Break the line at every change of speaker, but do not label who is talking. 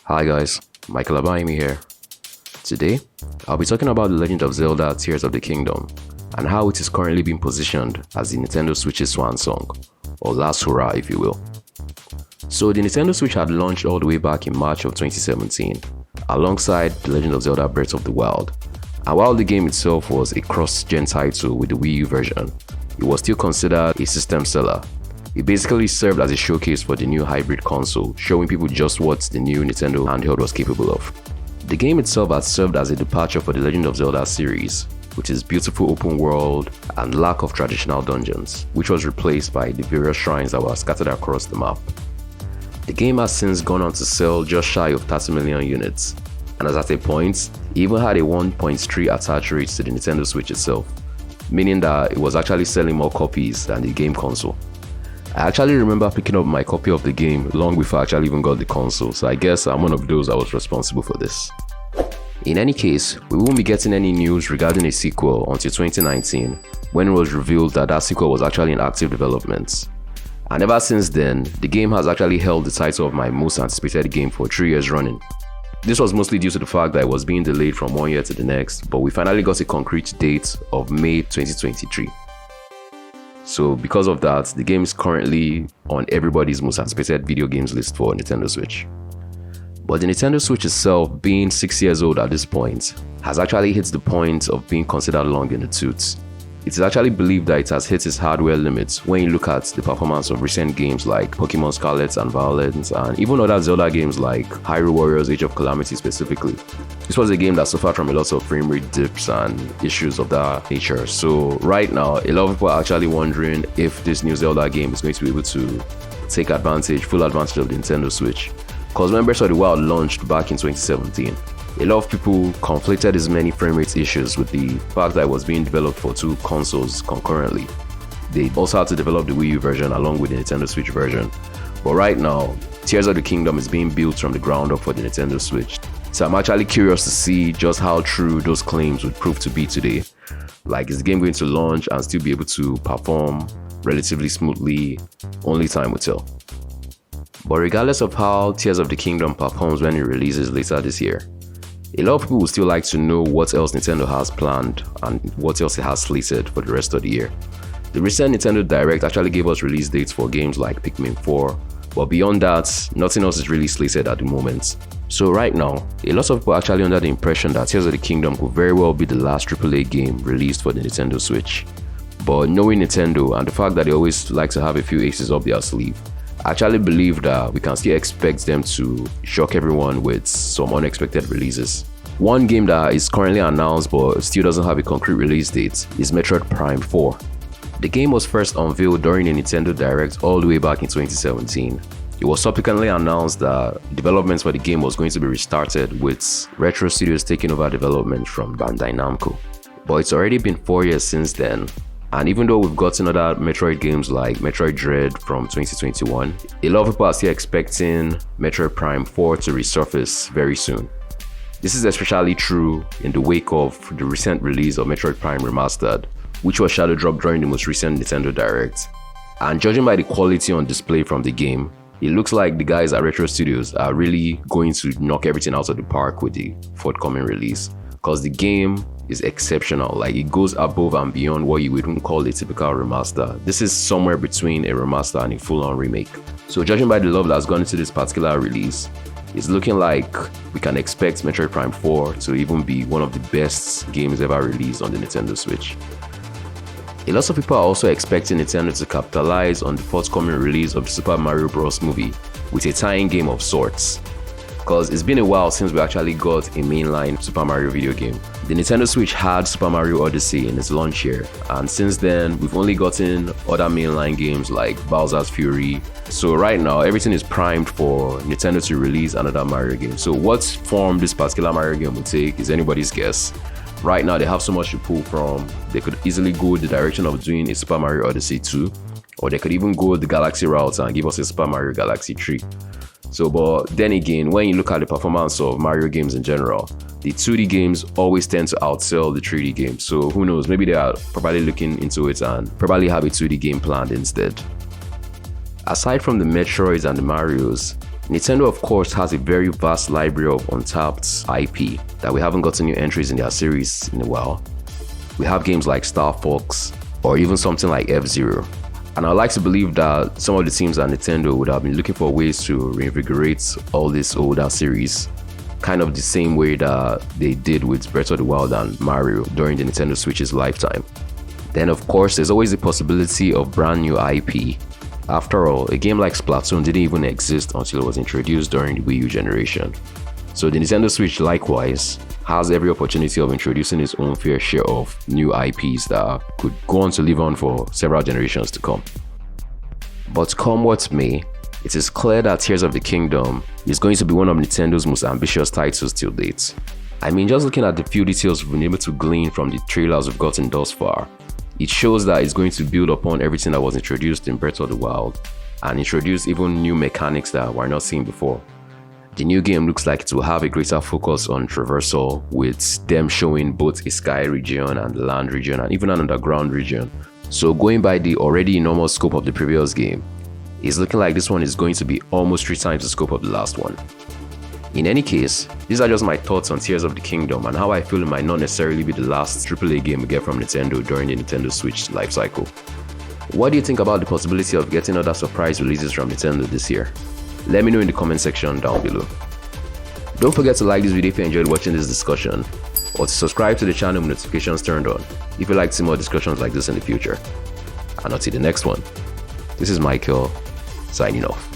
Hi guys, Michael Abayimi here. Today, I'll be talking about The Legend of Zelda Tears of the Kingdom and how it is currently being positioned as the Nintendo Switch's swan song, or last hurrah if you will. So the Nintendo Switch had launched all the way back in March of 2017, alongside The Legend of Zelda Breath of the Wild. And while the game itself was a cross-gen title with the Wii U version, it was still considered a system seller. It basically served as a showcase for the new hybrid console, showing people just what the new Nintendo handheld was capable of. The game itself has served as a departure for the Legend of Zelda series, with its beautiful open world and lack of traditional dungeons, which was replaced by the various shrines that were scattered across the map. The game has since gone on to sell just shy of 30 million units, and as at a point, it even had a 1.3 attach rate to the Nintendo Switch itself, meaning that it was actually selling more copies than the game console. I actually remember picking up my copy of the game long before I actually even got the console, so I guess I'm one of those that was responsible for this. In any case, we won't be getting any news regarding a sequel until 2019, when it was revealed that that sequel was actually in active development. And ever since then, the game has actually held the title of my most anticipated game for 3 years running. This was mostly due to the fact that it was being delayed from one year to the next, but we finally got a concrete date of May 2023. So because of that, the game is currently on everybody's most anticipated video games list for Nintendo Switch. But the Nintendo Switch itself, being 6 years old at this point, has actually hit the point of being considered long in the tooth. It is actually believed that it has hit its hardware limits when you look at the performance of recent games like Pokemon Scarlet and Violet, and even other Zelda games like Hyrule Warriors Age of Calamity specifically. This was a game that suffered from a lot of frame rate dips and issues of that nature. So right now, a lot of people are actually wondering if this new Zelda game is going to be able to take full advantage of the Nintendo Switch. Because when Breath of the Wild launched back in 2017, a lot of people conflated as many frame rate issues with the fact that it was being developed for two consoles concurrently. They also had to develop the Wii U version along with the Nintendo Switch version. But right now, Tears of the Kingdom is being built from the ground up for the Nintendo Switch. So I'm actually curious to see just how true those claims would prove to be today. Like, is the game going to launch and still be able to perform relatively smoothly? Only time will tell. But regardless of how Tears of the Kingdom performs when it releases later this year, a lot of people will still like to know what else Nintendo has planned and what else it has slated for the rest of the year. The recent Nintendo Direct actually gave us release dates for games like Pikmin 4, but beyond that, nothing else is really slated at the moment. So right now, a lot of people are actually under the impression that Tears of the Kingdom could very well be the last AAA game released for the Nintendo Switch. But knowing Nintendo and the fact that they always like to have a few aces up their sleeve, I actually believe that we can still expect them to shock everyone with some unexpected releases. One game that is currently announced but still doesn't have a concrete release date is Metroid Prime 4. The game was first unveiled during a Nintendo Direct all the way back in 2017. It was subsequently announced that development for the game was going to be restarted, with Retro Studios taking over development from Bandai Namco. But it's already been 4 years since then. And even though we've gotten other Metroid games like Metroid Dread from 2021, a lot of people are still expecting Metroid Prime 4 to resurface very soon. This is especially true in the wake of the recent release of Metroid Prime Remastered, which was shadow dropped during the most recent Nintendo Direct. And judging by the quality on display from the game, it looks like the guys at Retro Studios are really going to knock everything out of the park with the forthcoming release. Because the game is exceptional. Like, it goes above and beyond what you would call a typical remaster. This is somewhere between a remaster and a full-on remake. So judging by the love that's gone into this particular release, it's looking like we can expect Metroid Prime 4 to even be one of the best games ever released on the Nintendo Switch. A lot of people are also expecting Nintendo to capitalize on the forthcoming release of the Super Mario Bros. Movie with a tie-in game of sorts. Because it's been a while since we actually got a mainline Super Mario video game. The Nintendo Switch had Super Mario Odyssey in its launch year, and since then we've only gotten other mainline games like Bowser's Fury. So right now everything is primed for Nintendo to release another Mario game. So what form this particular Mario game will take is anybody's guess. Right now they have so much to pull from. They could easily go the direction of doing a Super Mario Odyssey 2, or they could even go the Galaxy route and give us a Super Mario Galaxy 3. So, but then again, when you look at the performance of Mario games in general, the 2D games always tend to outsell the 3D games. So who knows, maybe they are probably looking into it and probably have a 2D game planned instead. Aside from the Metroids and the Marios, Nintendo of course has a very vast library of untapped IP that we haven't gotten new entries in their series in a while. We have games like Star Fox or even something like F-Zero. And I'd like to believe that some of the teams at Nintendo would have been looking for ways to reinvigorate all these older series, kind of the same way that they did with Breath of the Wild and Mario during the Nintendo Switch's lifetime. Then of course there's always the possibility of brand new IP. After all, a game like Splatoon didn't even exist until it was introduced during the Wii U generation. So the Nintendo Switch likewise has every opportunity of introducing its own fair share of new IPs that could go on to live on for several generations to come. But come what may, it is clear that Tears of the Kingdom is going to be one of Nintendo's most ambitious titles till date. I mean, just looking at the few details we've been able to glean from the trailers we've gotten thus far, it shows that it's going to build upon everything that was introduced in Breath of the Wild and introduce even new mechanics that were not seen before. The new game looks like it will have a greater focus on traversal, with them showing both a sky region and the land region and even an underground region. So going by the already enormous scope of the previous game, it's looking like this one is going to be almost 3 times the scope of the last one. In any case, these are just my thoughts on Tears of the Kingdom and how I feel it might not necessarily be the last AAA game we get from Nintendo during the Nintendo Switch lifecycle. What do you think about the possibility of getting other surprise releases from Nintendo this year? Let me know in the comment section down below. Don't forget to like this video if you enjoyed watching this discussion, or to subscribe to the channel with notifications turned on if you'd like to see more discussions like this in the future. And until the next one, this is Michael, signing off.